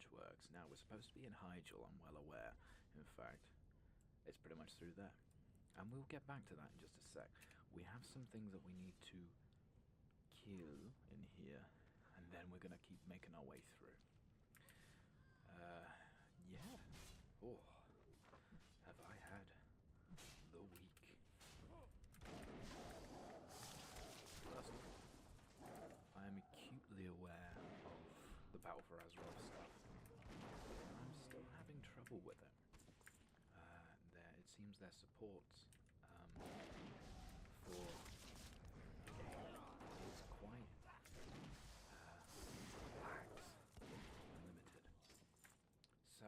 bridge works. Now, we're supposed to be in Hyjal, I'm well aware. In fact, it's pretty much through there. And we'll get back to that in just a sec. We have some things that we need to kill in here, and then we're going to keep making our way through. Yeah. Oh, have I had the week. First of all, I am acutely aware of the Battle for Azeroth stuff. I'm still having trouble with it. It seems their support for the game is quite lax and limited. So,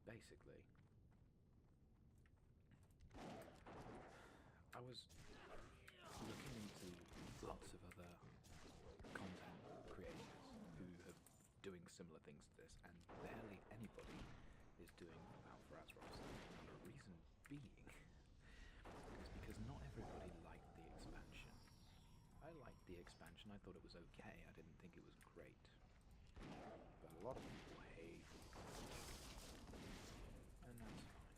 basically, I was looking into lots of other content creators who are doing similar things to this, and barely anybody is doing Battle for Azeroth. And the reason being is because not everybody liked the expansion. I liked the expansion, I thought it was okay, I didn't think it was great. But a lot of people hate the expansion. And that's fine.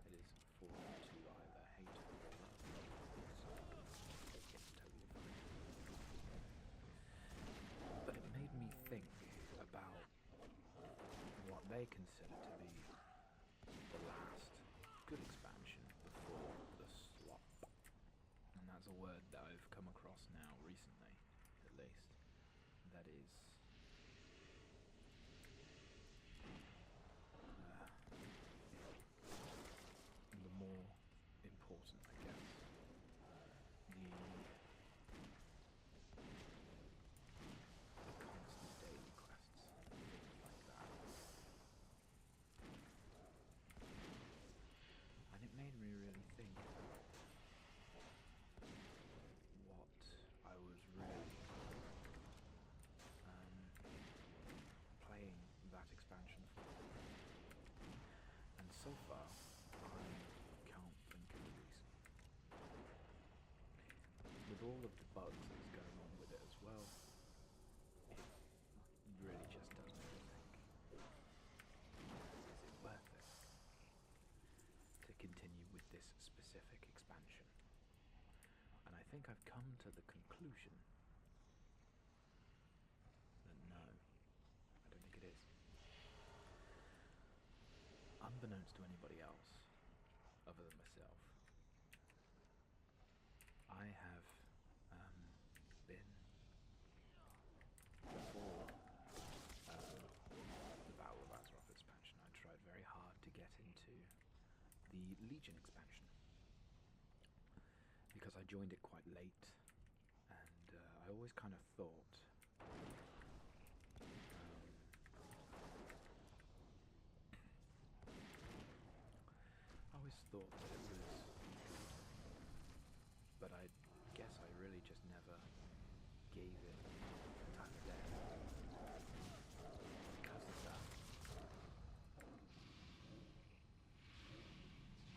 It is for them to either hate or love. So it's totally fine. But it made me think about what they consider to be the last good expansion before the slop. And that's a word that I've come across now recently, at least. That is the more important, I guess. The constant daily quests, things like that. And it made me really think what I was really playing that expansion for. And so far, I can't think of a reason. With all of the bugs that's going on with it as well, it really just doesn't make me think, is it worth it to continue with this specific expansion? And I think I've come to the conclusion that no, I don't think it is. Unbeknownst to anybody else, other than myself, I have been, before the Battle of Azeroth expansion, I tried very hard to get into the Legion expansion, because I joined it quite late, and I always kind of thought that it was good, but I guess I really just never gave it the time of day. Because of that,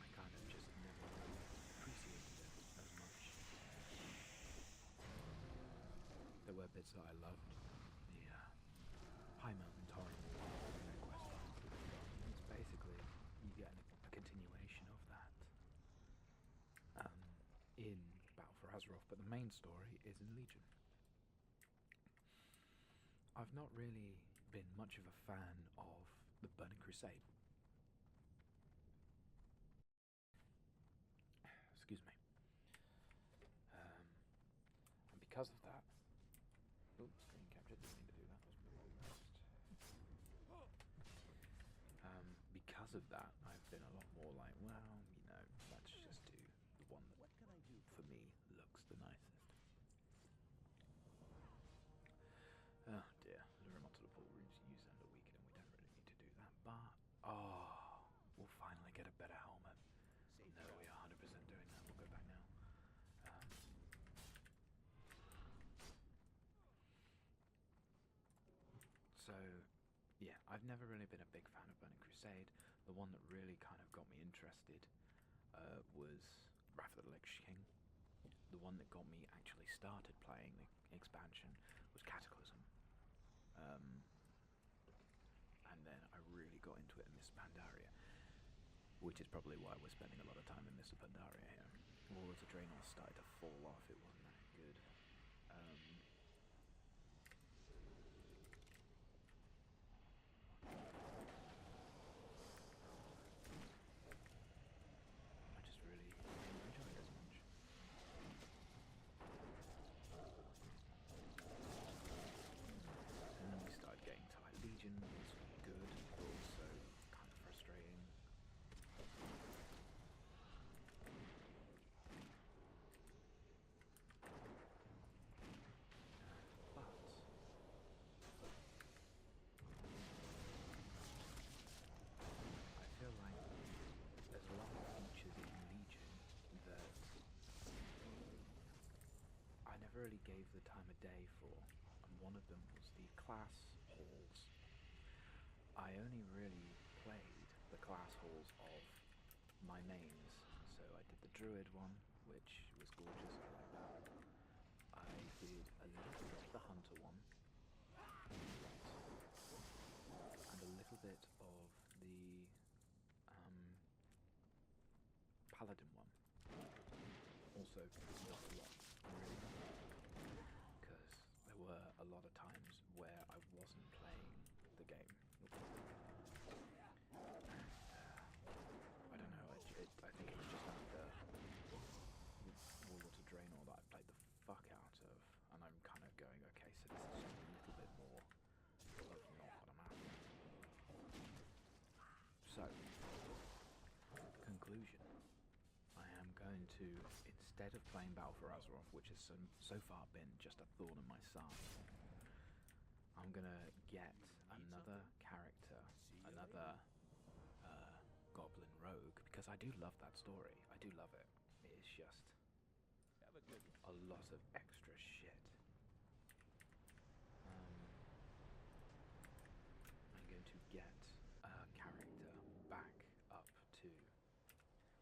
I kind of just never appreciated it as much. There were bits that I loved. The High Mountain Torrent quest lines that they've got. It's basically, you get a continuation of that in Battle for Azeroth, but the main story is in Legion. I've not really been much of a fan of the Burning Crusade. Excuse me. And because of that... Oops, screen capture, didn't mean to do that. That was really worst. Because of that, I've been a lot more like, well, you know, let's just do the one that, for me, looks the nicest. Oh dear, lure him onto the pool rooms, use under weaken, and we don't really need to do that, but... Oh, we'll finally get a better helmet. No, we are 100% doing that. We'll go back now. So, yeah, I've never really been a big fan of Burning Crusade. The one that really kind of got me interested was Wrath of the Lich King. The one that got me actually started playing the expansion was Cataclysm. then I really got into it in Miss Pandaria, which is probably why we're spending a lot of time in Mr. Pandaria here. All of the Draenor started to fall off, it wasn't that good. I just really didn't enjoy it as much. And then we started getting to like Legion, was good, but also kind of frustrating. I feel like there's a lot of features in Legion that I never really gave the time of day for, and one of them was the class halls. I only really played the class halls of my mains, so I did the Druid one, which was gorgeous, I like that. I did a little bit of the Hunter one, and a little bit of the Paladin one. Also, not a lot, really, because there were a lot of times where I wasn't playing the game. I don't know, I think it was just after Warlords of Draenor that I played the fuck out of, and I'm kind of going, okay, so this is just a little bit more of not what I'm after. So, conclusion. I am going to, instead of playing Battle for Azeroth, which has so far been just a thorn in my side, I'm going to get another character, another Goblin Rogue, because I do love that story. I do love it. It is just a lot of extra shit. I'm going to get a character back up to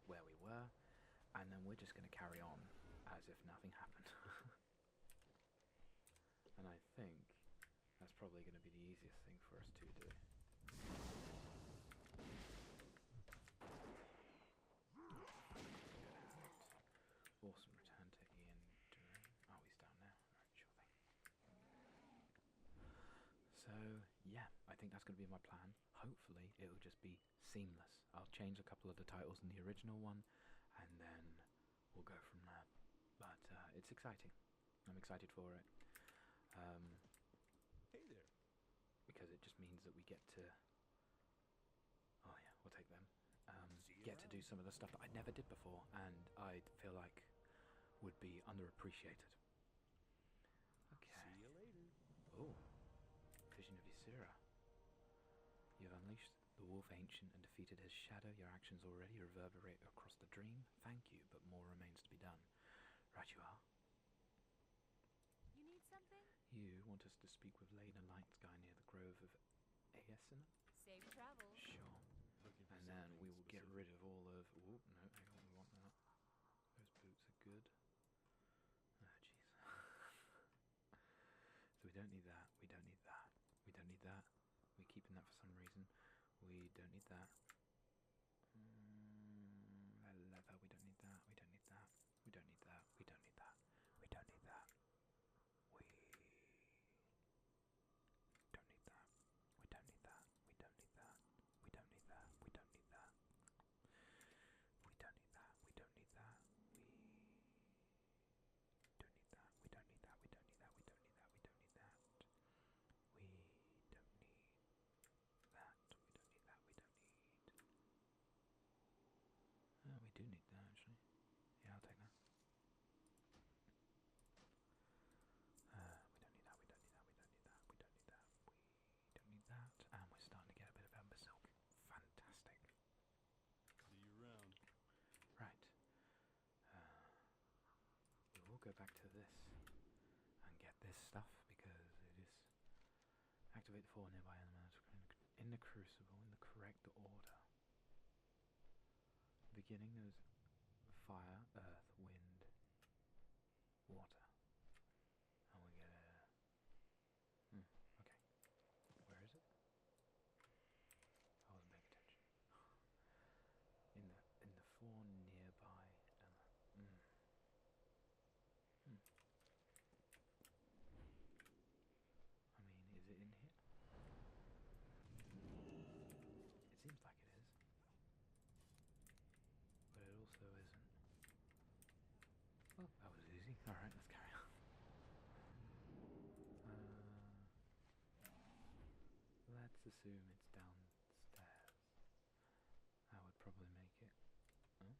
where we were, and then we're just going to carry on as if nothing happened. And I think that's probably going to be the easiest thing for us to do. Awesome, return to Ian Duran. Oh, he's down now. Right, sure thing. So, yeah, I think that's going to be my plan. Hopefully, it'll just be seamless. I'll change a couple of the titles in the original one, and then we'll go from there. But it's exciting. I'm excited for it. Hey there. Because it just means that we get to... Oh yeah, we'll take them. Get to do some of the stuff that I never did before, and I feel like would be underappreciated. Okay. See you later. Oh, Vision of Ysera. You have unleashed the Wolf Ancient and defeated his shadow. Your actions already reverberate across the dream. Thank you, but more remains to be done. Right you are. You need something? You want us to speak with Lena Lightsky near the Grove of Aesina? Safe travels. Sure. And then we will get rid of all of... Oh, no, hang on, we want that. Those boots are good. Oh, jeez. So we don't need that, we don't need that, we don't need that. We're keeping that for some reason. We don't need that. Leather, we don't need that, we don't need that, we don't need that, we don't need that, we don't need that. We don't need that, we don't need that, we don't need that, we don't need that, we don't need that. We don't need that, we don't need that, we don't need that, we don't need that, we don't need that, we don't need that, we don't need that. We don't need that, we don't need that, we don't need. Oh, we do need that actually. Yeah, I'll take that. We don't need that, we don't need that, we don't need that, we don't need that, we don't need that. And we're starting to get a bit of Ember Silk. Fantastic. See you around. Right. We will go back to this and get this stuff because it is activate the 4 nearby elements in the crucible in the correct order. Beginning there's fire, earth, wind, water. And we get a... okay. Where is it? Oh, that was easy. Alright, let's carry on. Let's assume it's downstairs. That would probably make it. Oh?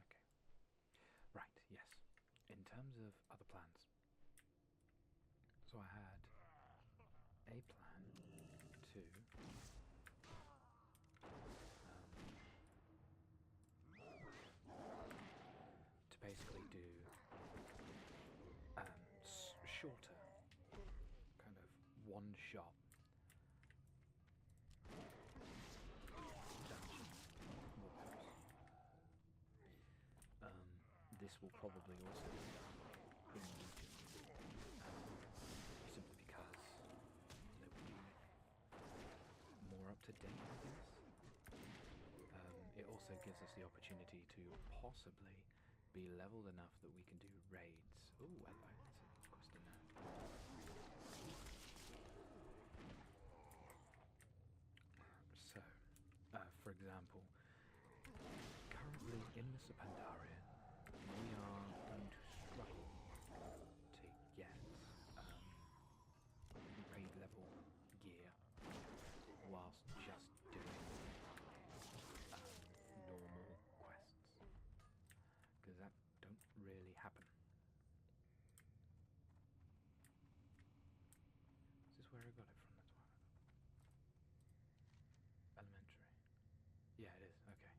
Okay. Right, yes. In terms of other plans. So I had a plan to basically do shorter, kind of one-shot dungeon walkthroughs. This will probably also be done in Legion, simply because it will be more up to date, I guess. It also gives us the opportunity to possibly be leveled enough that we can do raids. Ooh, hello, there's a quest in there. So, for example, currently in the Pandaria, we are going to struggle to get raid level gear whilst just doing normal quests, because that don't really happen. Is this where I got it from? That's why. Elementary. Yeah, it is. Okay.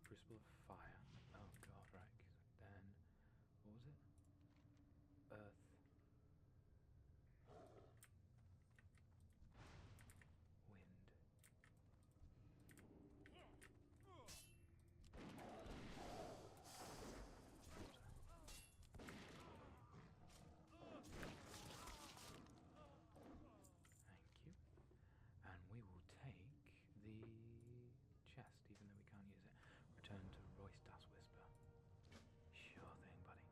Crucible of Fire. Oh god, right. Then, what was it? Earth. Wind. Thank you. And we will take the chest, even though we can't use it. Return to Royce Dust Whisper. Sure thing, buddy.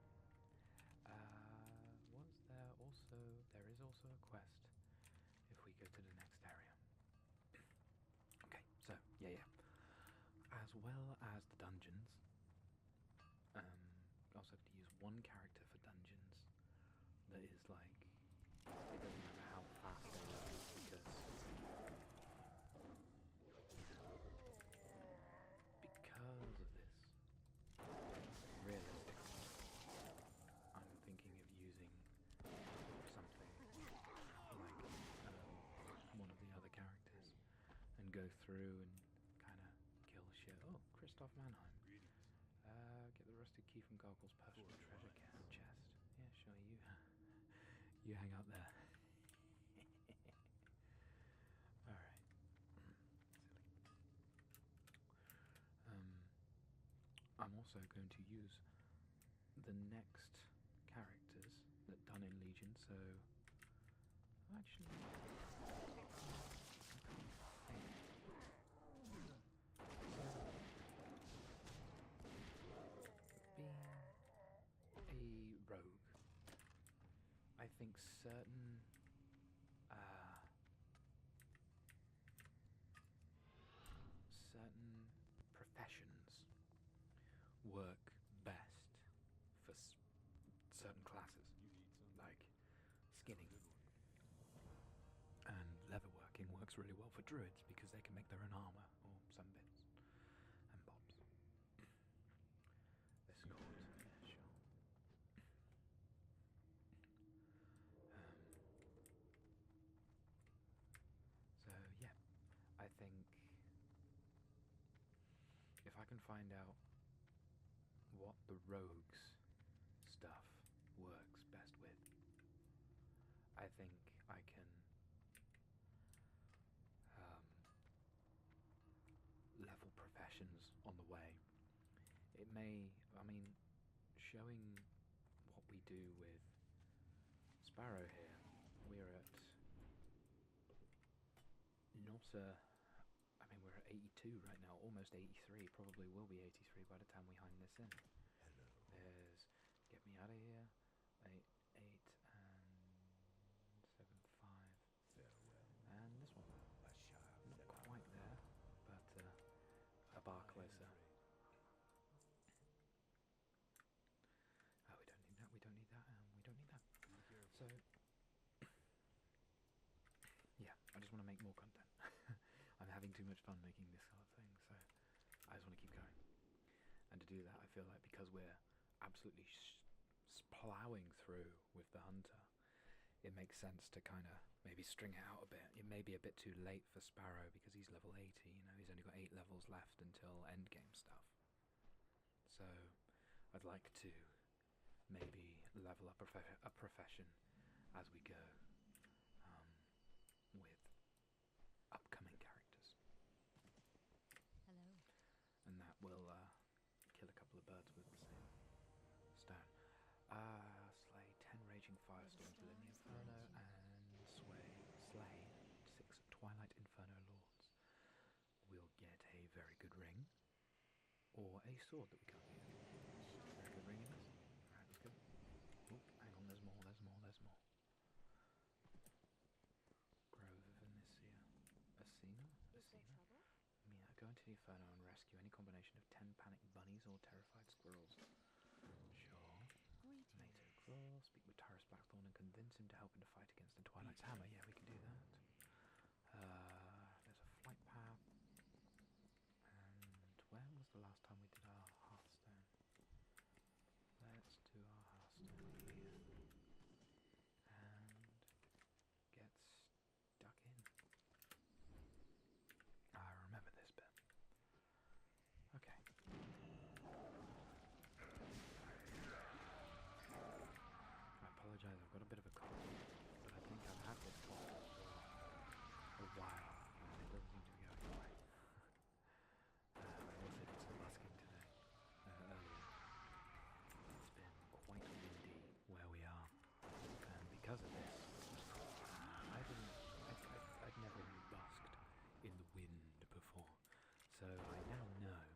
Was there also... There is also a quest if we go to the next area. Okay, so, yeah. As well as the dungeons, also have to use one character for dungeons that is like, it doesn't matter how fast they load, because of this, realistically, I'm thinking of using something like one of the other characters and go through and kind of kill shit. Oh, Christoph Mannheim. Get the rusted key from Gargoyle's personal treasure chest. Yeah, sure, you hang out there. Alright. Silly. I'm also going to use the next characters that done in Legion, so actually being a rogue, I think certain professions work best for certain classes, like skinning. And leatherworking works really well for druids because they can make their own armor, or some bits and bobs. Escort, yeah, sure. So yeah, I think if I can find out what the rogues stuff works best with, I think I can level professions on the way. It may, I mean, showing what we do with Sparro here, we're at not a, I mean, we're at 82 right now, almost 83, probably will be 83 by the time we hand this in. Hello. There's Get Me Out of Here, 8 and 7, 5, Farewell. and this one. A child. Not quite there, but a bar closer. make more content. I'm having too much fun making this sort of thing, so I just want to keep going. And to do that, I feel like because we're absolutely ploughing through with the hunter, it makes sense to kind of maybe string it out a bit. It may be a bit too late for Sparrow because he's level 80, you know, he's only got 8 levels left until endgame stuff. So I'd like to maybe level up a profession as we go, with upcoming characters. Hello. And that will kill a couple of birds with the same stone. Slay 10 Raging Firestorms within the Inferno and slay 6 Twilight Inferno Lords. We'll get a very good ring, or a sword that we can't use. Very good ring it is. Alright, let's go. Oop, hang on, there's more. Grove of Anicia. Asina? Is there trouble? Yeah, go into the Inferno and rescue any combination of 10 panicked bunnies or terrified squirrels. Sure. Greetings. Nato Claw, speak with Tyrus Blackthorn and convince him to help in the fight against the Twilight's Hammer. Yeah, we can do that. There's a flight path. And where was the last time we did our Hearthstone? Let's do our Hearthstone here. And get stuck in. I remember this bit. Okay. I apologise, I've got a bit of a cold, but I think I've had this cold for a while, and it doesn't seem to be going away. I also did some busking today, earlier. It's been quite windy where we are, and because of this, I'd never really busked in the wind before, so I now know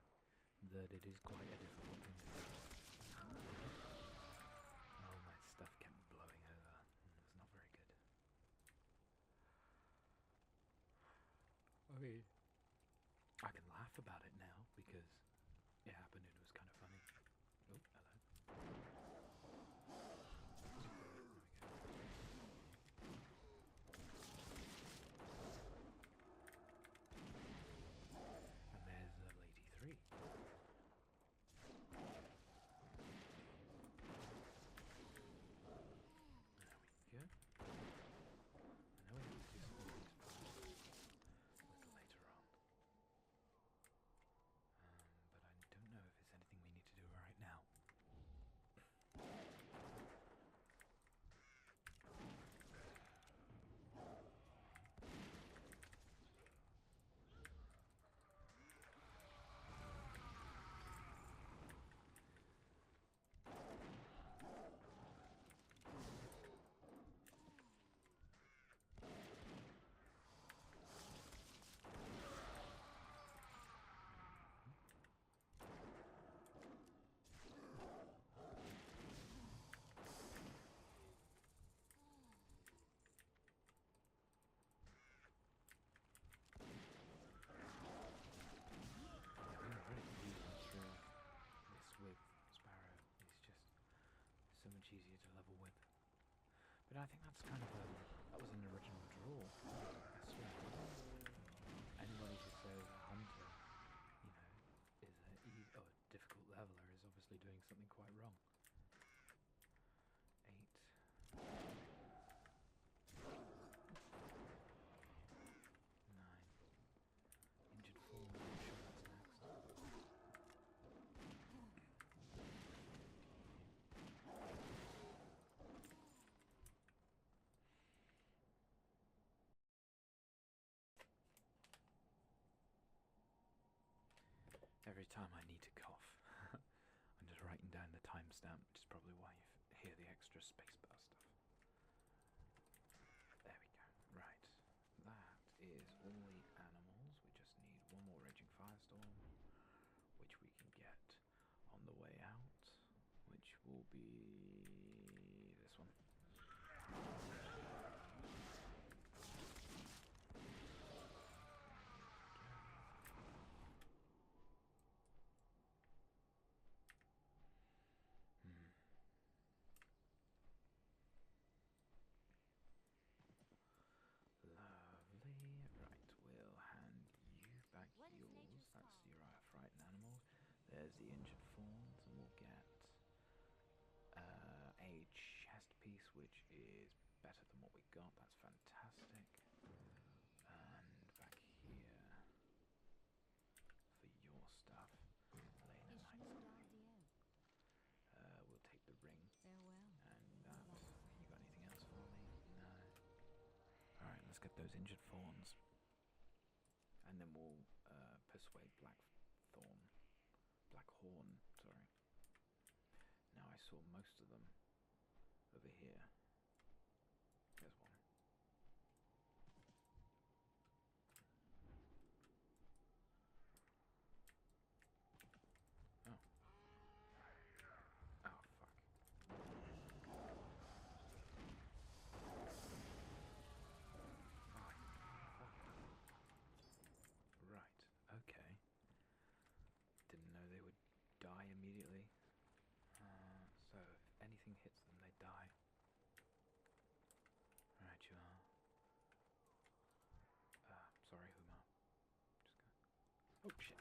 that it is quite a difficult thing to do. Oh, my stuff kept blowing over. It was not very good. Okay. I can laugh about it now because it happened and it was kind of funny. Oh, hello. And there's level 83. There we go. I know we have to do some things a little later on. But I don't know if it's anything we need to do right now. I'm really using through this with Sparrow. He's just so much easier to level with. But I think that's kind of that was an original draw. I swear. Anybody who says a hunter, you know, is a difficult leveler is obviously doing something quite wrong. 8. 9. Injured 4. I'm sure that's next. Every time I need to cough, I'm just writing down the timestamp, which is probably why you hear the extra spacebar stuff. There we go. Right. That is all the animals. We just need one more Raging Firestorm, which we can get on the way out, which will be this one. Lovely. There's the injured fawns, and we'll get a chest piece, which is better than what we got. That's fantastic. And back here for your stuff, Lena Knight's King. We'll take the ring. Farewell. And you got anything else for me? No. Alright, let's get those injured fawns. And then we'll persuade Blackhorn, sorry. Now I saw most of them over here. There's one. Oh. Oh, fuck. Right, okay. Didn't know they would die immediately. So if anything hits them, they die. Right, you are. Sorry, Huma. Just go. Oh, shit.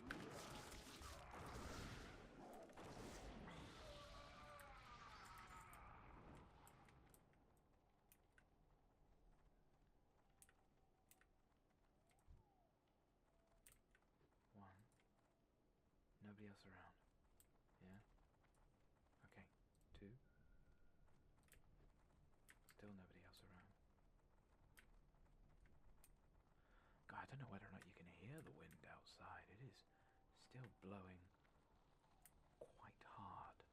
One. Nobody else around. Yeah? Okay. Two. Still nobody else around. God, I don't know whether or not you can hear the wind outside. It is still blowing quite hard.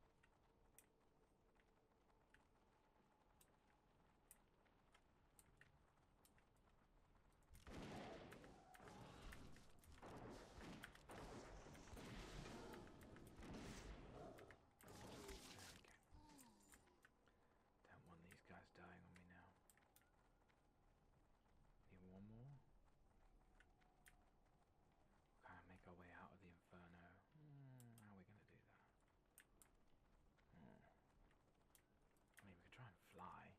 Don't want these guys dying on me now. Need one more? Kind of make our way out of the inferno. How are we going to do that? I mean, we could try and fly.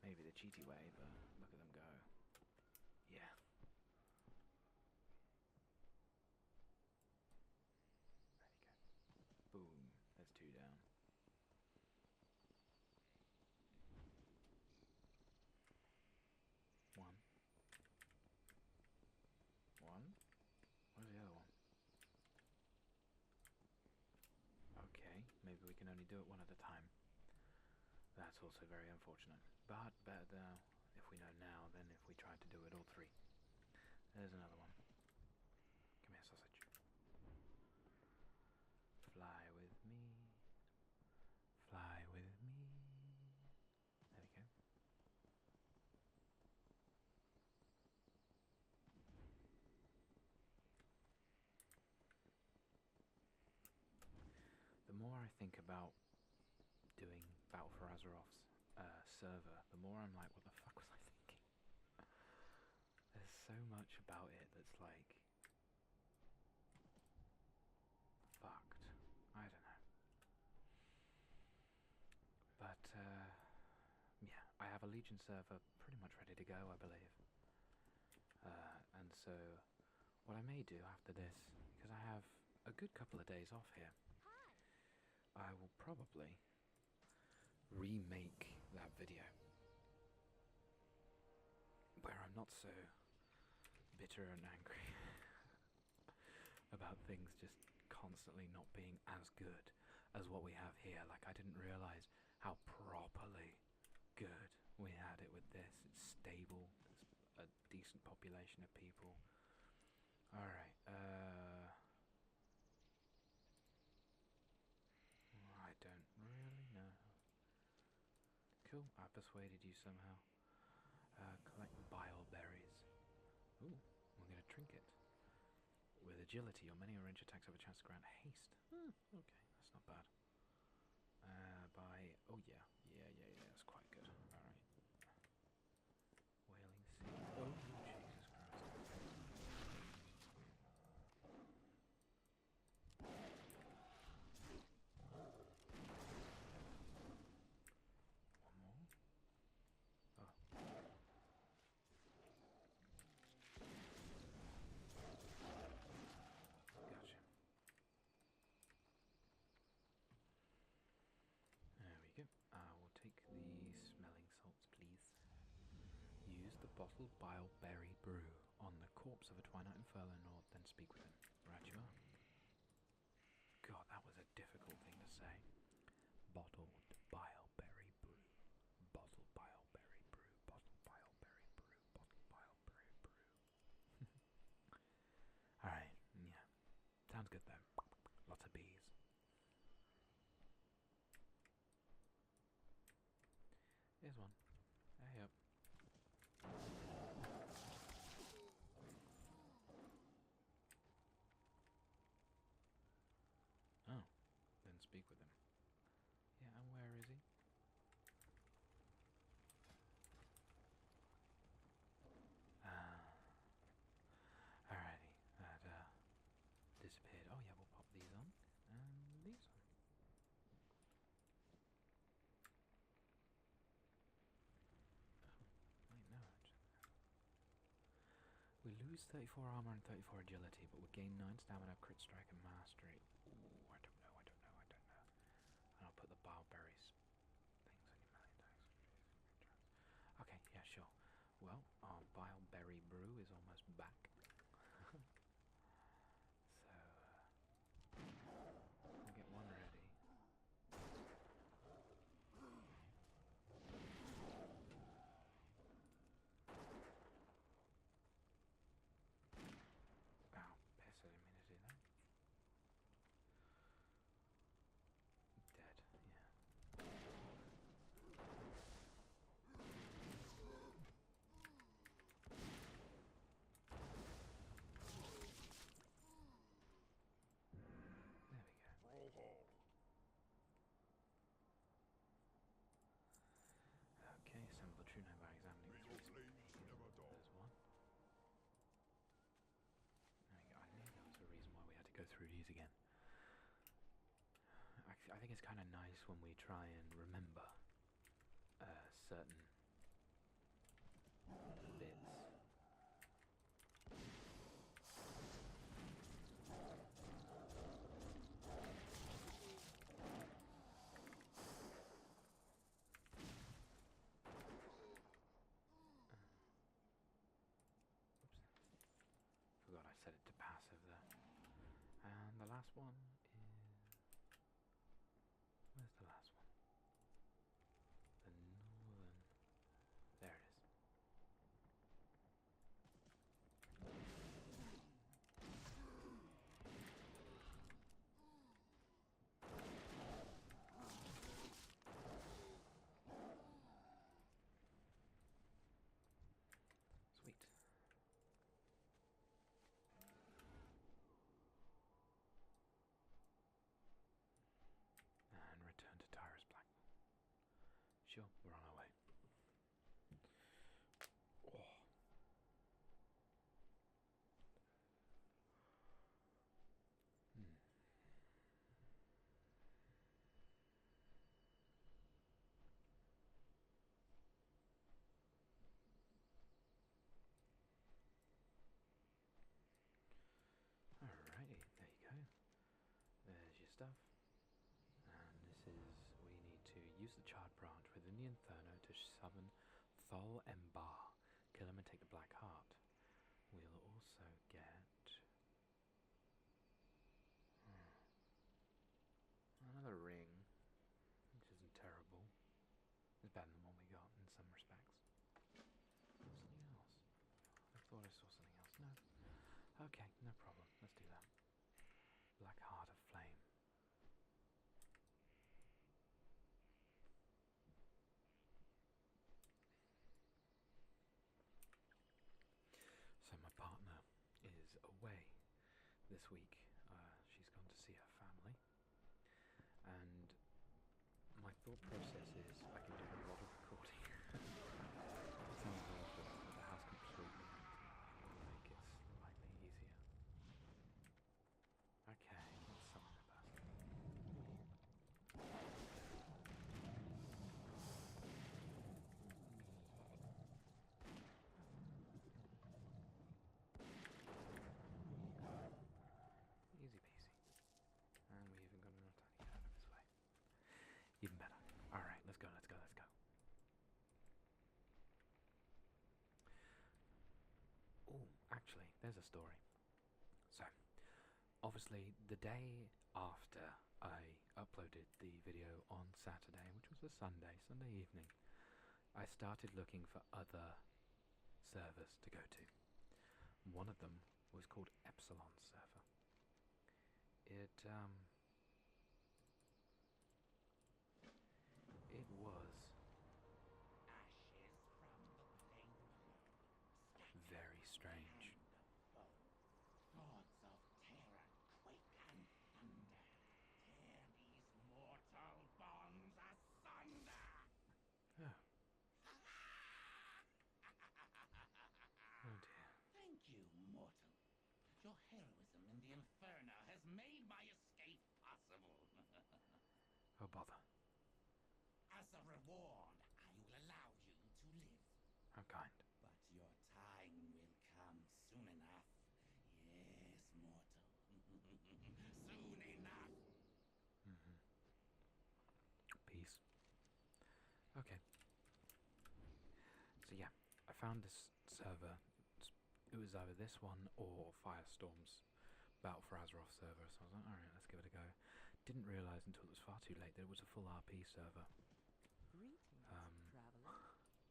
Maybe the cheaty way, but look at them go. Yeah. There you go. Boom. There's two down. One. One? Where's the other one? Okay, maybe we can only do it one at a time. That's also very unfortunate. But better if we know now than if we tried to do it all three. There's another one. Come here, sausage. Fly with me. Fly with me. There we go. The more I think about doing Battle for Azeroth's server, the more I'm like, what the fuck was I thinking? There's so much about it that's like fucked. I don't know. But yeah, I have a Legion server pretty much ready to go, I believe. And so what I may do after this, because I have a good couple of days off here, I will probably remake that video where I'm not so bitter and angry about things just constantly not being as good as what we have here. Like, I didn't realise how properly good we had it with this. It's stable, there's a decent population of people. Alright, I don't really know. Cool, I persuaded you somehow. Collect bile berries. Ooh, we'll get a trinket. With agility, your many range attacks have a chance to grant haste. Okay, that's not bad. Oh yeah, that's quite good. Alright. Wailing Sea. Oh, Jesus Christ. One more. Oh. Gotcha. use the bottled bile-berry brew on the corpse of a Twilight Inferno Lord, then speak with him. Right you are. God, that was a difficult thing to say. Bottled bile-berry brew. Bottled bile-berry brew. Bottled bile-berry brew. Bottled bile-berry brew. Alright, yeah. Sounds good though. Lots of bees. Here's one. Hey up. Oh, then speak with him. Yeah, and where is he? Alrighty, that disappeared. Oh yeah, we'll pop these on, and these on. Oh, wait, no, actually. We lose 34 armor and 34 agility, but we gain 9 stamina, crit strike, and mastery. Ooh, I don't know. And I'll put the barberries things on your melee attacks. Okay, yeah, sure. Well, our bile-berry brew is almost back. So, we'll get one ready. Ow, piss, I didn't mean to do that. Dead, yeah. There we go. Okay, assemble the true name by examining the 3 species. There's one. There we go. I knew there was a reason why we had to go through these again. I think it's kind of nice when we try and remember certain bits. Oops. Forgot I set it to passive there. And the last one is... Where's the last one? The northern... There it is. Sweet. And return to Tyrus Blackpool. Sure, we're on our way. Oh. Alrighty, there you go. There's your stuff. And this is, we need to use the charred branch within the Inferno to summon Thol Embar. Kill him and take the Black Heart. We'll also get... another ring, which isn't terrible. It's better than what we got in some respects. Something else. I thought I saw something else. No. Okay, no problem. Let's do that. Black Heart of Flame. So my partner is away this week. She's gone to see her family. And my thought process is I can do a lot of recording. It sounds awful, but the house completely empty will make it slightly easier. Okay, let's summon the bastard. Easy peasy. And we even got enough time to get out of his way. Even better. Alright, let's go. there's a story. So, obviously, the day after I uploaded the video on Saturday, which was a Sunday evening, I started looking for other servers to go to. One of them was called Epsilon server. It was very strange. Thoughts of terror, quake and thunder. Tear these mortal bonds asunder. Oh. Oh dear. Thank you, mortal. Your heroism in the inferno has made my escape possible. Oh bother. As a reward, I will allow you to live. How kind. But your time will come soon enough. Yes, mortal. Soon enough. Peace. Okay. So yeah, I found this server. It was either this one or Firestorm's Battle for Azeroth server, so I was like, alright, let's give it a go. Didn't realise until it was far too late that it was a full RP server. Greetings, traveler.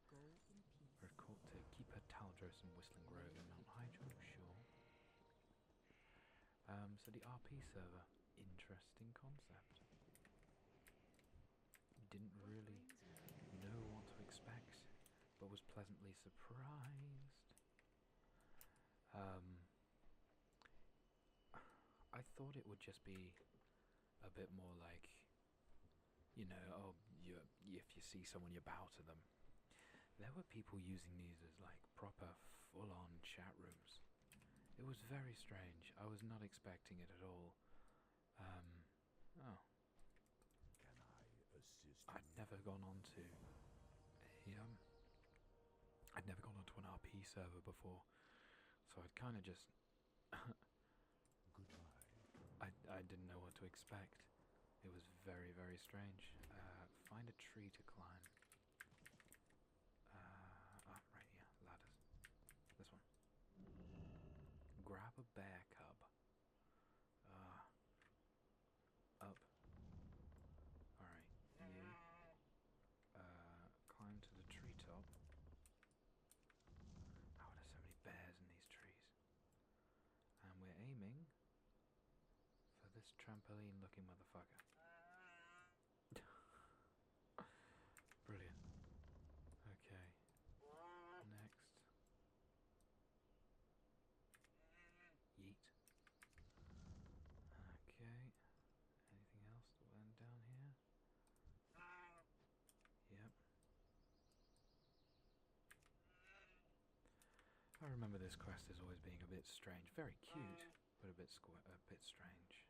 Go in peace. We're caught to Keeper Taldros and Whistling Grove and Mount Hyjal, sure. So the RP server, interesting concept. Didn't really know what to expect, but was pleasantly surprised. I thought it would just be a bit more like, you know, oh, if you see someone, you bow to them. There were people using these as like proper full-on chat rooms. It was very strange. I was not expecting it at all. Oh. Can I assist I'd you? never gone on to I'd never gone onto an RP server before, so I'd kind of just Goodbye. I didn't know what to expect. It was very, very strange. Find a tree to climb. Right, yeah, ladders. This one. Grab a bear cub. Up. Alright, you. Climb to the treetop. Oh, there's so many bears in these trees. And we're aiming for this trampoline-looking motherfucker. Brilliant. Okay. Next. Yeet. Okay. Anything else that went down here? Yep. I remember this quest as always being a bit strange. Very cute, but a bit strange.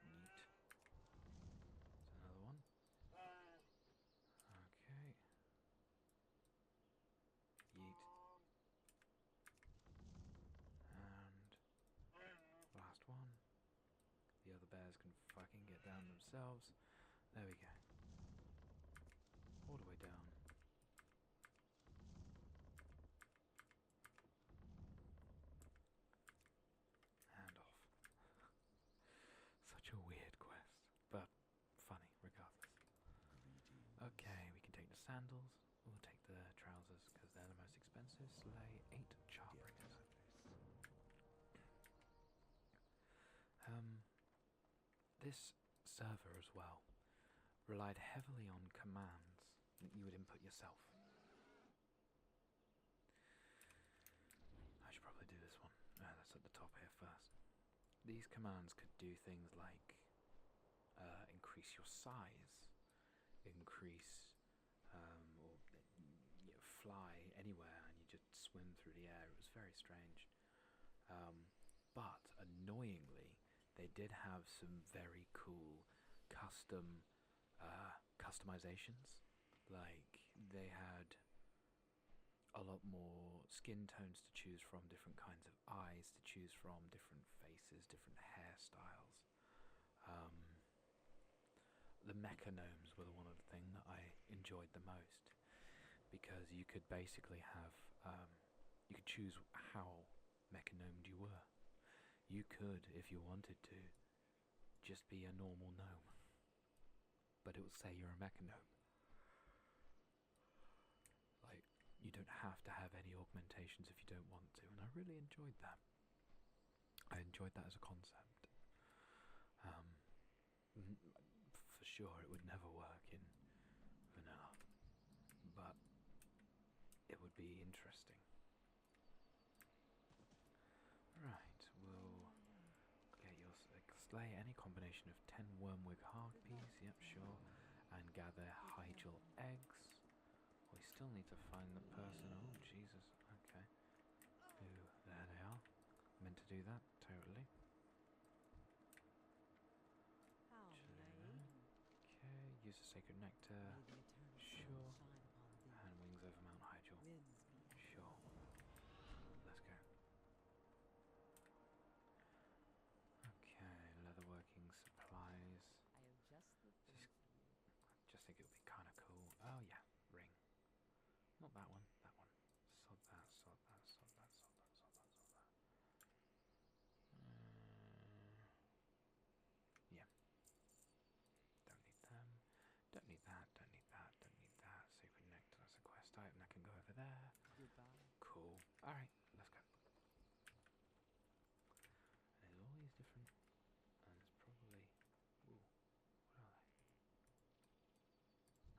Neat. There's another one. Okay. Yeet. And last one. The other bears can fucking get down themselves. There we go. All the way down. And off. Such a weird quest, but funny regardless. Okay, we can take the sandals, or we'll take the trousers, because they're the most expensive. Slay 8 charbringers. This server as well relied heavily on commands that you would input yourself. I should probably do this one. That's at the top here first. These commands could do things like increase your size, increase or fly anywhere, and you just swim through the air. It was very strange. But annoyingly, they did have some very cool customizations. Like, they had a lot more skin tones to choose from, different kinds of eyes to choose from, different faces, different hairstyles. The mechanomes were the one of the thing that I enjoyed the most, because you could basically have you could choose how mechanomed you were. You could, if you wanted to, just be a normal gnome. But it will say you're a mechanome. Like, you don't have to have any augmentations if you don't want to, and I really enjoyed that. I enjoyed that as a concept. For sure it would never work in vanilla, but it would be interesting. Right, we'll get your slay any combination of 10 wormwig harpies, yep, sure, and gather Hyjal eggs. We still need to find the person. Oh, Jesus, okay. Who, there they are. Meant to do that, totally. How may I aid you? Okay, use the sacred nectar. May the eternal sun Sure. shine upon thee. And wings over Mount Hyjal. Winds be Sure. Let's go. Okay, leatherworking supplies. I have just the thing for you. Just think it would be kind of cool. Oh yeah, ring. Not that one. That one. Sod that. Sod that. Sod that. Sod that. Sod that. Sod that. Yeah. Don't need them. Don't need that. Don't need that. Don't need that. Sacred nectar. That's a quest item that can go over there. Goodbye. Cool. All right. Let's go. And there's all these different. And there's probably. Ooh. What are they?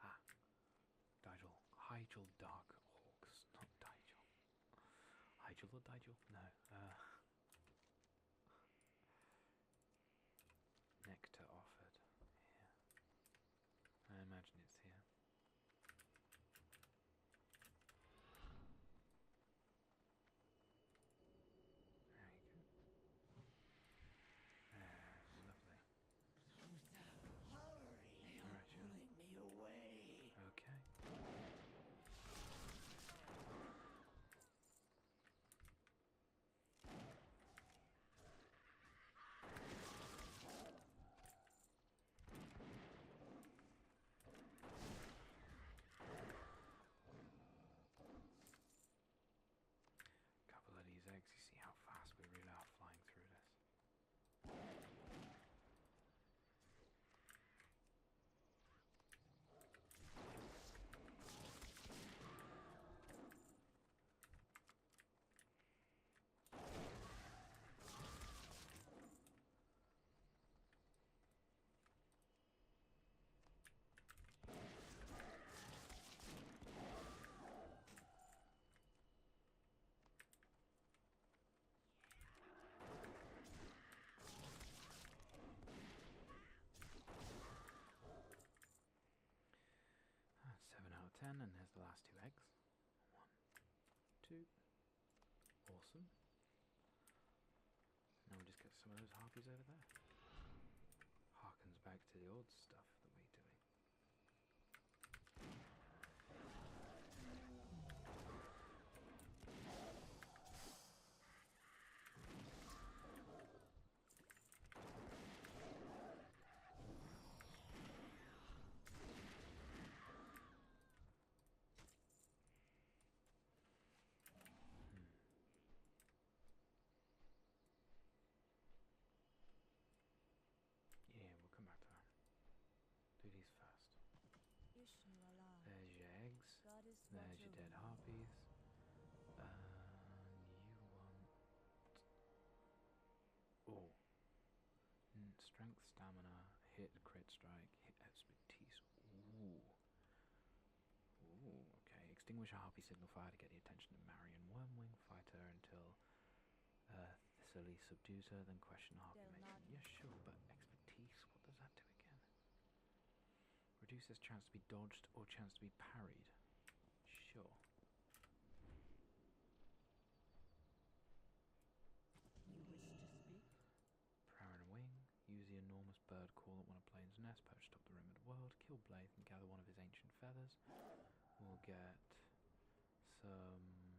Ah. Hyjal. Hyjal Dark Orcs, not Hyjal. Hyjal or Hyjal? No. Nectar offered. Here. I imagine it's here. There you go. Lovely. Hurry! You're Right, sure. pulling me away. Okay. Couple of these eggs, you see how fast we really are flying through this. That's 7 out of 10, and there's the last 2 eggs. 1, 2. Awesome. Now we just get some of those harpies over there. Harkens back to the old stuff that we're doing. Yeah, we'll come back to that. Do these first. Ishnu Allah. There's your eggs. Goddess There's your dead harpies. You want... Oh. Strength, stamina, hit, crit strike, hit expertise. Ooh. Ooh, okay. Extinguish a harpy signal fire to get the attention of Marion Wormwing. Fight her until Thessaly subdues her, then question harpy Del mate. Nod. Yeah, sure, but expertise, what does that do again? Reduces chance to be dodged or chance to be parried. Sure. You wish to speak? Prow and wing. Use the enormous bird call at one of Blaine's nest perched atop the rim of the world. Kill Blaine and gather one of his ancient feathers. We'll get some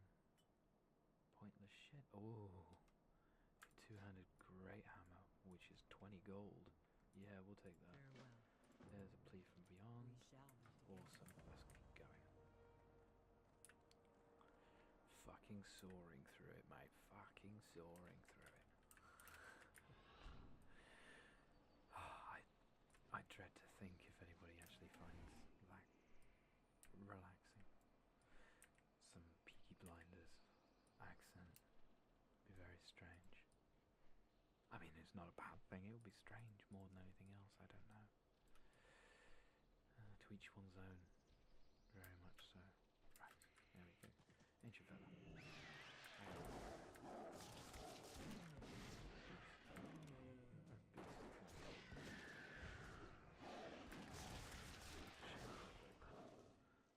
pointless shit. Oh, two-handed great hammer, which is 20 gold. Yeah, we'll take that. Farewell. There's a plea from beyond. We shall meet again. Awesome. Let's keep going. Fucking fucking soaring through it, mate. Fucking soaring through it. I dread to think if anybody actually finds that relaxing. Some Peaky Blinders accent would be very strange. I mean, it's not a bad thing. It would be strange more than anything else. I don't know. To each one's own. Very much so. Right, there we go. Ancient fella.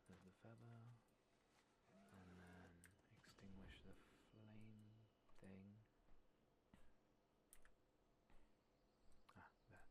There's the feather. And then extinguish the flame thing. Ah, there.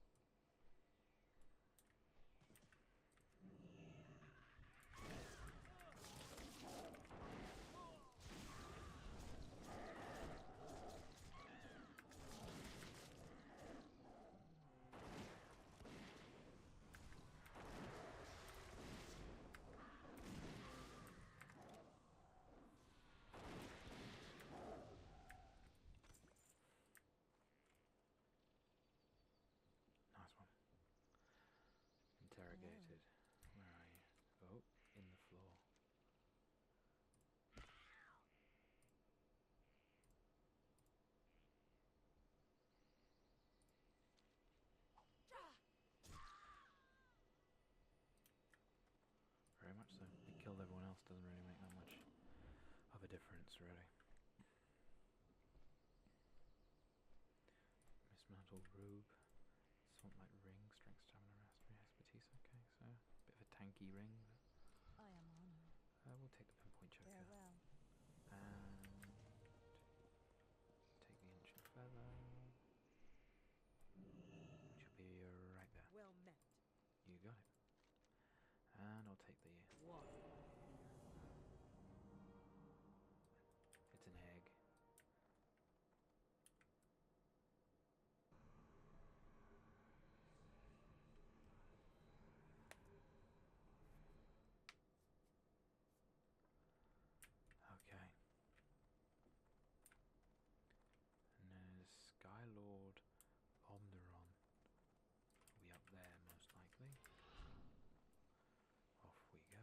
Nice one. Interrogated. Where are you? Oh, in the floor. Very much so. You killed everyone else, doesn't really make that much of a difference, really. Mismantled robe. Something like ring, strength, stamina, mastery, expertise. Okay, so bit of a tanky ring. I am honored. We'll take the pinpoint choker. Farewell. And take the ancient feather. Which will be right there. Well met. You got it. And I'll take the... What? It's an egg. Okay. And there's Skylord Omderon. Will be up there most likely. Off we go.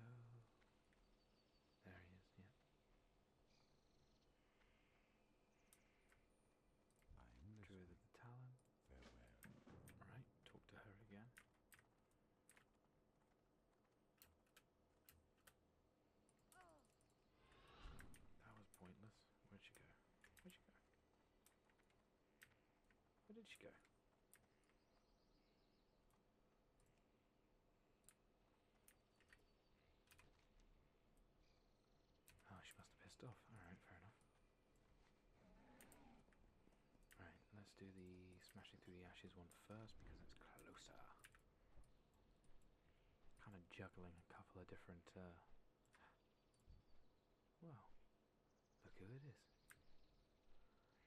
There he is, yeah. I'm Druid of listening. the Talon. Farewell. Right, talk to her again. That was pointless. Where'd she go? Where'd she go? Where did she go? Oh, she must have pissed off. Alright, fair enough. Right, let's do the smashing through the ashes one first because it's closer. Kind of juggling a couple of different, well, look who it is.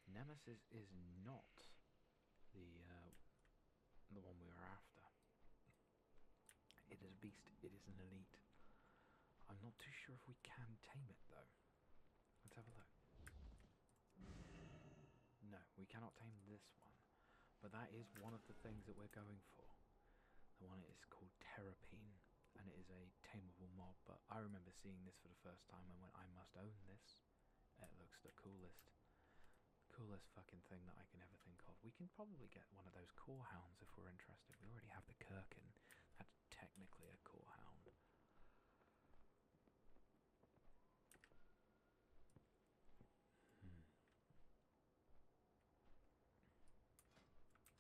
Nemesis is not the one we were after. It is a beast. It is an elite. I'm not too sure if we can tame it though. Let's have a look. No, we cannot tame this one. But that is one of the things that we're going for. The one is called Terrapine, and it is a tameable mob. But I remember seeing this for the first time and went, I must own this. It looks the coolest fucking thing that I can ever think of. We can probably get one of those core hounds if we're interested. We already have the Kirkin. That's technically a core hound.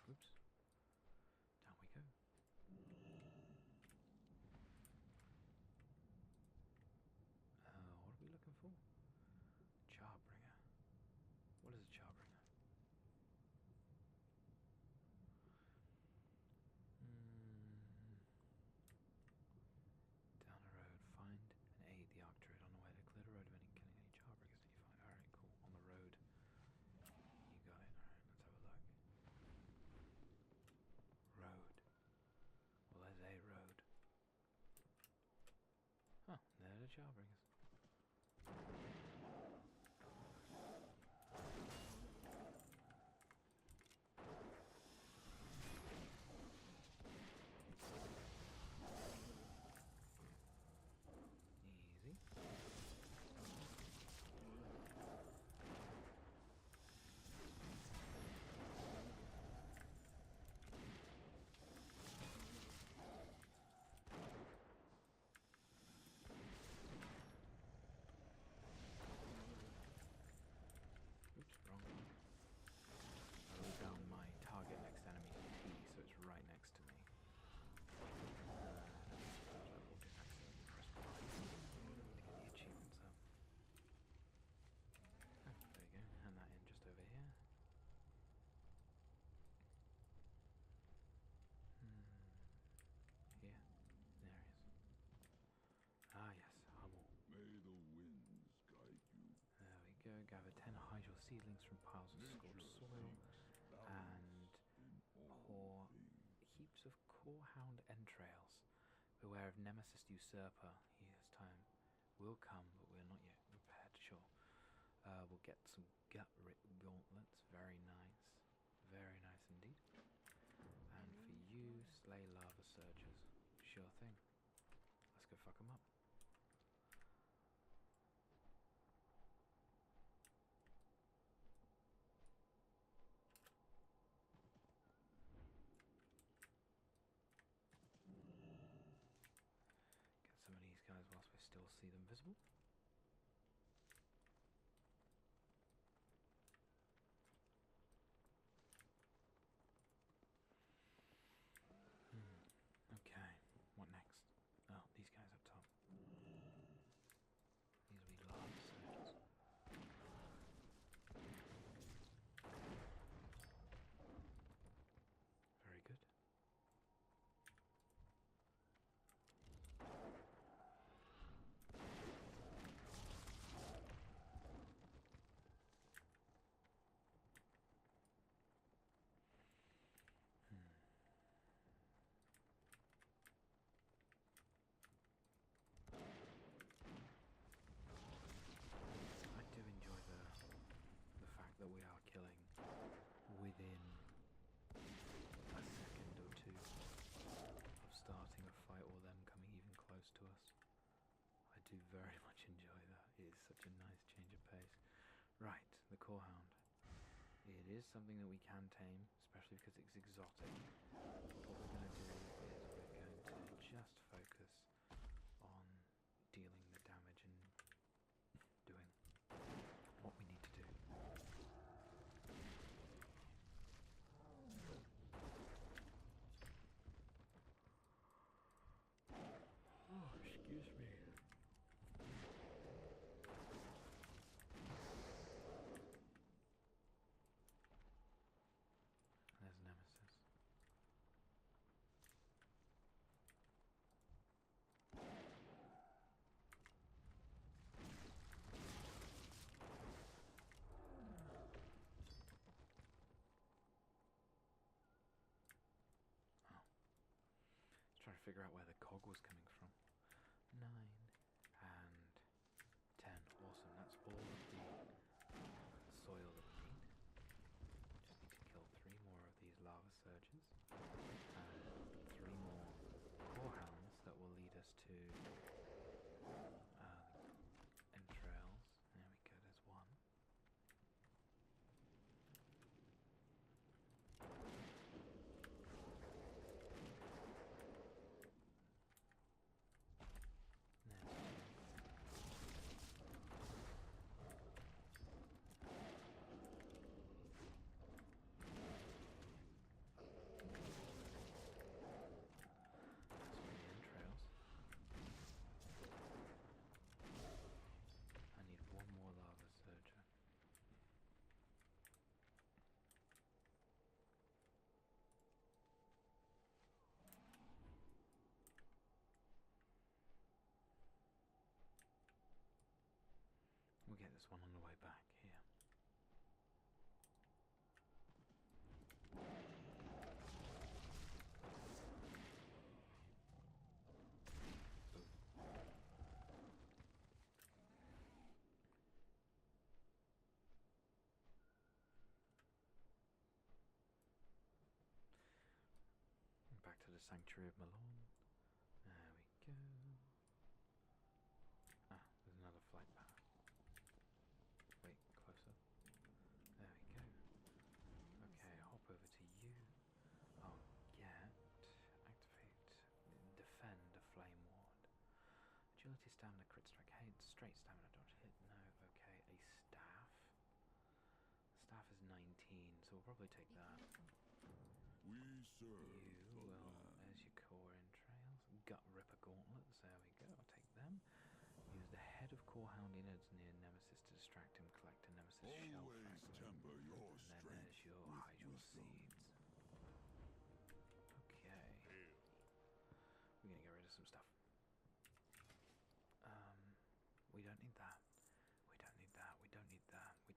Oops. Down we go. What are we looking for? Charbringer. What is a Charbringer? Down the road, find and aid the Arcturian on the way to clear the road of any killing any Charbringers that you find. Alright, cool. On the road. You got it. Alright, let's have a look. Road. Well, there's a road. Huh, there are the Charbringers. gather 10 Hyjal seedlings from piles of scorched soil and pour heaps of corehound entrails. Beware of Nemesis Usurper. His time will come, but we're not yet prepared. Sure. We'll get some gut-rip gauntlets. Very nice. Very nice indeed. And for you, slay lava surges. Sure thing. Let's go fuck them up. Get some of these guys whilst we still see them visible. Okay, what next? Oh, these guys up top. These will be lava surges. Very good. I do enjoy the fact that we are killing within a second or two of starting a fight or them coming even close to us. I do very much enjoy that. It is such a nice change of pace. Right, the Corehound. It is something that we can tame, especially because it's exotic. What we're going to do is we're going to just focus on dealing the damage and doing what we need to do. Oh, excuse me. There's Nemesis. Oh. Trying to figure out where the cog was coming from. 9 and 10. Awesome. That's all of the soil that we need. Just need to kill 3 more of these lava surges and 3 more corehounds that will lead us to entrails. There we go. There's one. I need one more lava surger. We'll get this one on the way back here. Back to the Sanctuary of Malorn. There we go. Ah, there's another flight path. Wait, closer. There we go. Okay, hop over to you. I'll activate, defend a flame ward. Agility, stamina, crit strike, hit, straight stamina, dodge hit, no, okay, a staff. The staff is 19, so we'll probably take that. We serve You the will, land. there's your core entrails, gut ripper gauntlets, there we go, I'll take them. Use the head of Corehound innards near Nemesis to distract him, collect a Nemesis shell Always fragment. temper your And then strength there's your with Hyjal wisdom. seeds. Okay. We're gonna get rid of some stuff. We don't need that. We don't need that. We don't need that. We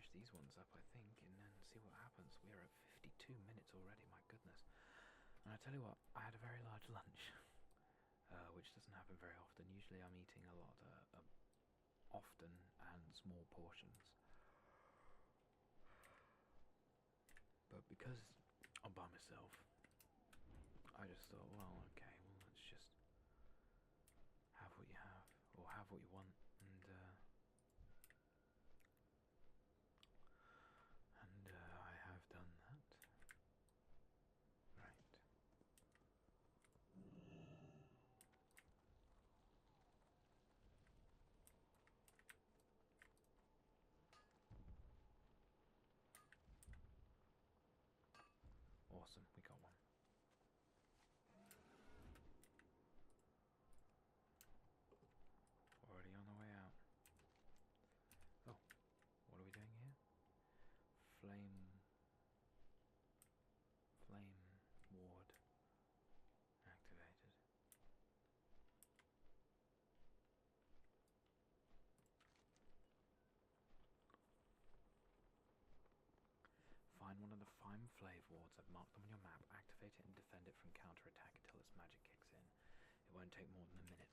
finish these ones up, I think, and then see what happens. We are at 52 minutes already, my goodness. And I tell you what, I had a very large lunch, which doesn't happen very often. Usually I'm eating a lot, often, and small portions. But because I'm by myself, I just thought, well, okay, well, let's just have what you have, or have what you want, and I have done that. Right. Awesome, we got one. Already on the way out. Oh, what are we doing here? Flame ward activated. Find one of the fine flame wards. I've marked them on your map. Activate it and defend it from counterattack until its magic kicks in. It won't take more than a minute.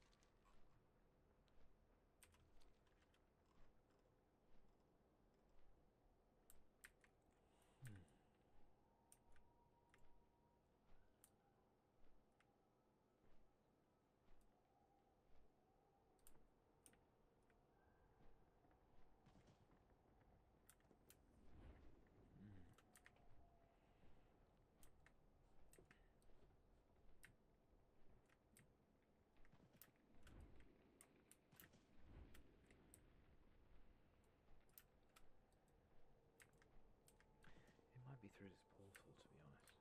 It might be through this portal, to be honest.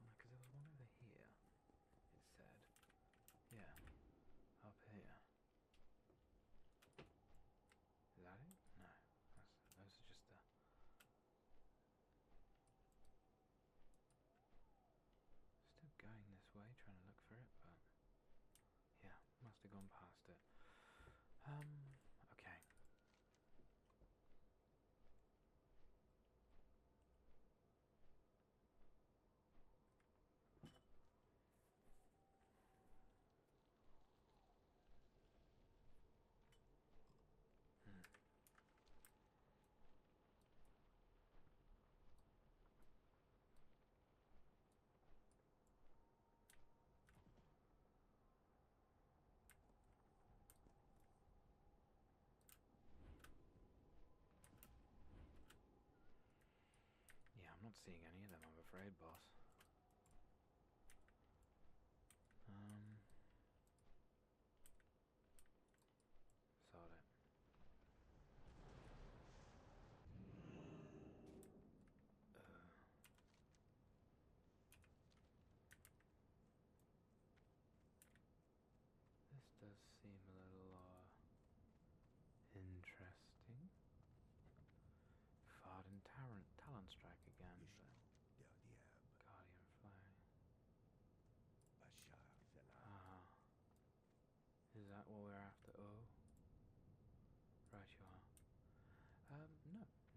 Because there was one over here, it said. Yeah, up here. Is that it? No, those are just the... Still going this way, trying to look for it, but... Yeah, must have gone past it. Okay. Yeah, I'm not seeing any of them, I'm afraid, boss. Sod it. This does seem a little, interesting. Farden Talon Strike again, but... Guardian Flag. Ah. Is that what we're after? Oh. Right you are.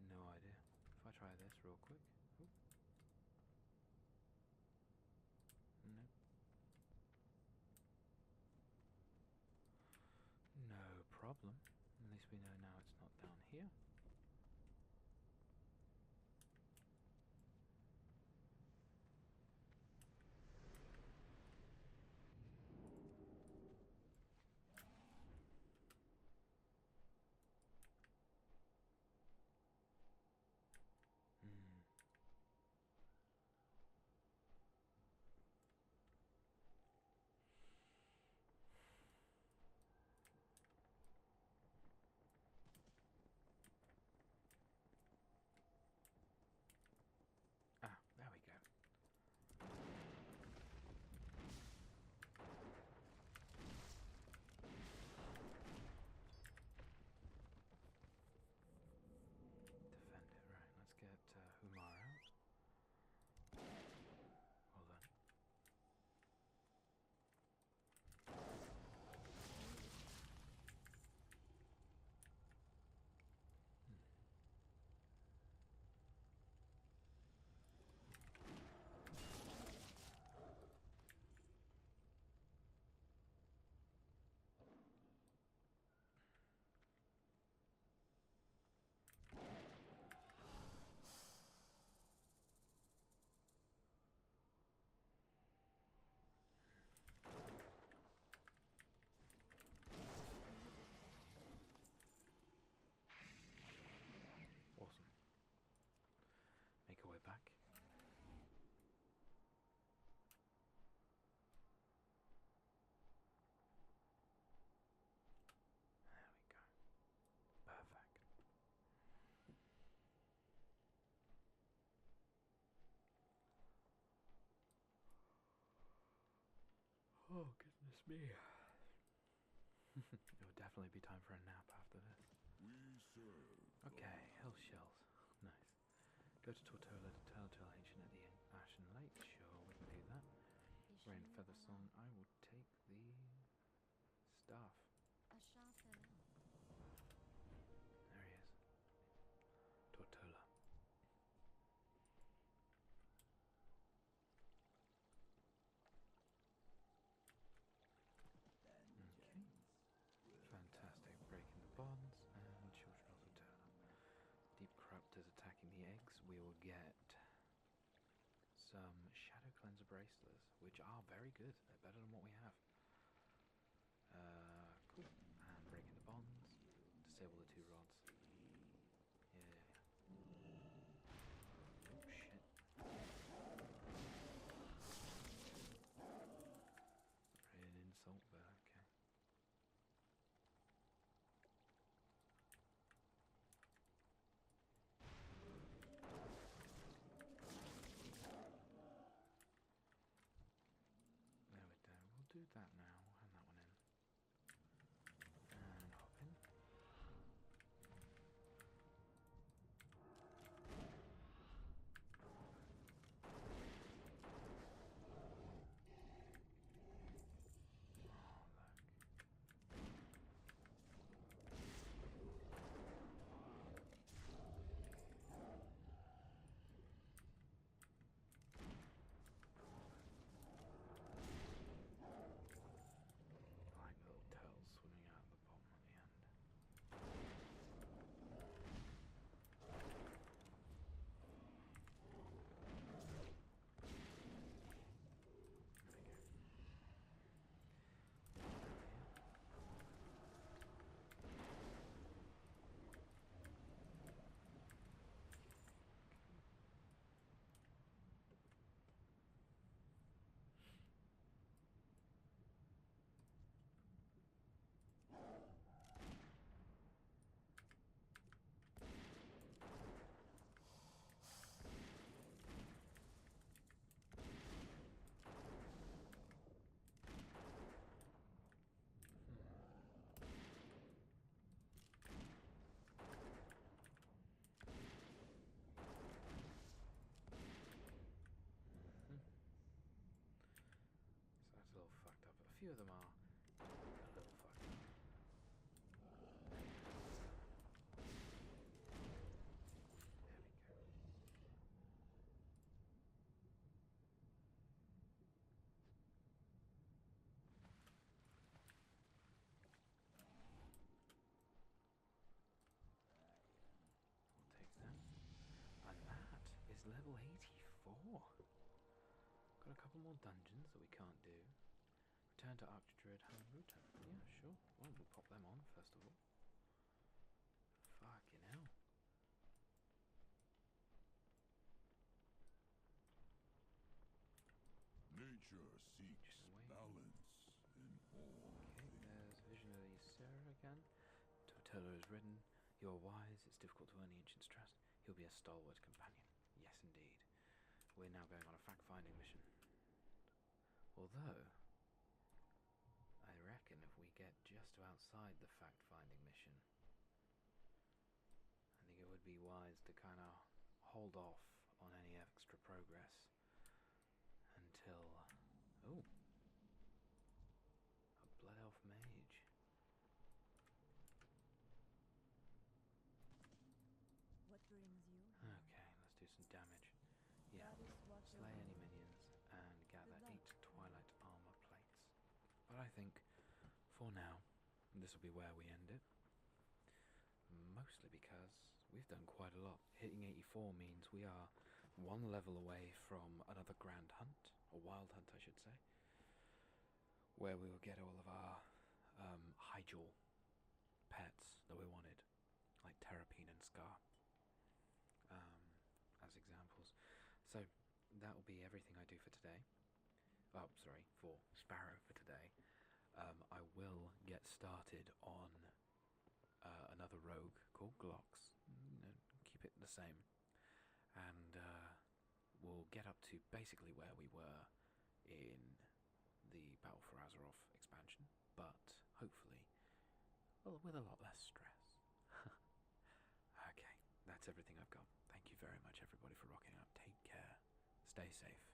No idea. If I try this real quick. Oop. Nope. No problem. At least we know now it's not down here. Oh, goodness me. It'll definitely be time for a nap after this. We serve. Okay, hill shells. Nice. Go to Tortola to Telltale Ancient at the Ashen Lake. Sure, we can do that. Rain Feather Song. I will take the staff. There he is. Tortola. Fantastic. Breaking the bonds and Children of Eterna. Deep Corruptors attacking the eggs. We will get some Shadow Cleanser Bracelets, which are very good. They're better than what we have. Cool. And breaking the bonds. Disable the 2 rods. Yeah. Oh shit. An insult, but okay. There we go. We'll do that now. We'll hand that one in. And hop in. Like little tails swimming out the bottom at the end. So that's a little fucked up. A few of them are a little fucked up. There we go. We'll take that. And that is level 84. Got a couple more dungeons that we can't do. Return to Archdruid Home Router. Yeah, sure. Well, we'll pop them on first of all. Fucking hell. Nature seeks Just wait. balance in all Okay, things. there's Visionary Sarah again. Tortola is written. You're wise, it's difficult to earn the ancient's trust. He'll be a stalwart companion. Yes, indeed. We're now going on a fact-finding mission. Although, I reckon if we get just outside the fact-finding mission, I think it would be wise to kind of hold off on any extra progress until... Oh! A Blood Elf Mage. What brings you? Okay, let's do some damage. Yeah, That is what slay any minions and gather 8 Twilight Armor plates. But I think, for now, this will be where we end it. Mostly because we've done quite a lot. Hitting 84 means we are 1 level away from another Grand Hunt, or Wild Hunt I should say, where we will get all of our Hyjal pets that we wanted, like Terrapine and Scar, as examples. So that will be everything I do for today. Oh, sorry, for Sparro for today. I will get started on another rogue called Glocks. Keep it the same. And we'll get up to basically where we were in the Battle for Azeroth expansion, but hopefully, well, with a lot less stress. Okay, that's everything I've got. Thank you very much, everybody, for rocking out. Take care, stay safe,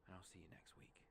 and I'll see you next week.